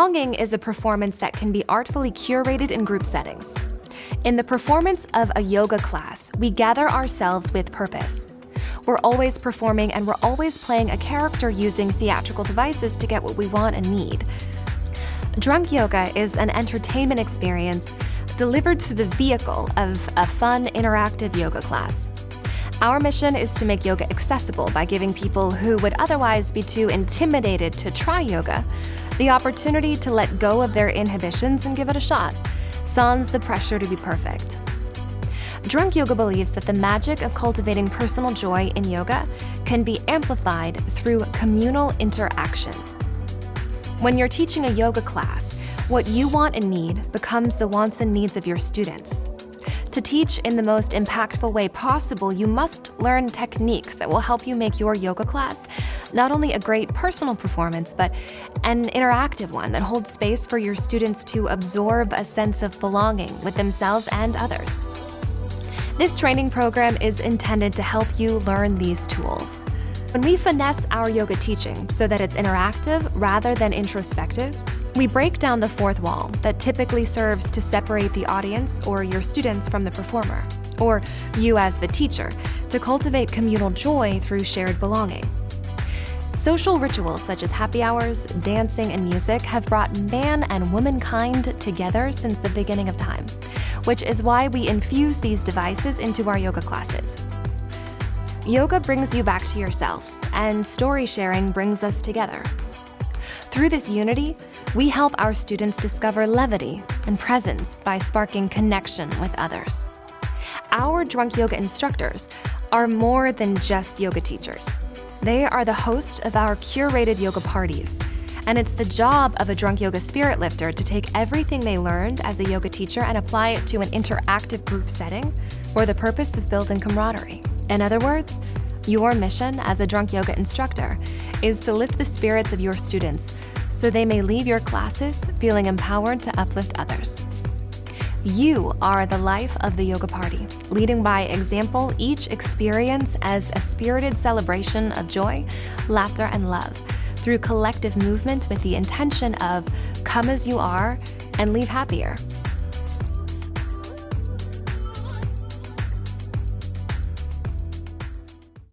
Belonging is a performance that can be artfully curated in group settings. In the performance of a yoga class, we gather ourselves with purpose. We're always performing and we're always playing a character using theatrical devices to get what we want and need. Drunk yoga is an entertainment experience delivered through the vehicle of a fun, interactive yoga class. Our mission is to make yoga accessible by giving people who would otherwise be too intimidated to try yoga the opportunity to let go of their inhibitions and give it a shot, sans the pressure to be perfect. Drunk Yoga believes that the magic of cultivating personal joy in yoga can be amplified through communal interaction. When you're teaching a yoga class, what you want and need becomes the wants and needs of your students. To teach in the most impactful way possible, you must learn techniques that will help you make your yoga class not only a great personal performance, but an interactive one that holds space for your students to absorb a sense of belonging with themselves and others. This training program is intended to help you learn these tools. When we finesse our yoga teaching so that it's interactive rather than introspective, we break down the fourth wall that typically serves to separate the audience or your students from the performer, or you as the teacher, to cultivate communal joy through shared belonging. Social rituals such as happy hours, dancing, and music have brought man and womankind together since the beginning of time, which is why we infuse these devices into our yoga classes. Yoga brings you back to yourself, and story sharing brings us together. Through this unity, we help our students discover levity and presence by sparking connection with others. Our drunk yoga instructors are more than just yoga teachers. They are the host of our curated yoga parties, and it's the job of a drunk yoga spirit lifter to take everything they learned as a yoga teacher and apply it to an interactive group setting for the purpose of building camaraderie. In other words, your mission as a drunk yoga instructor is to lift the spirits of your students so they may leave your classes feeling empowered to uplift others. You are the life of the yoga party, leading by example each experience as a spirited celebration of joy, laughter, and love through collective movement with the intention of come as you are and leave happier.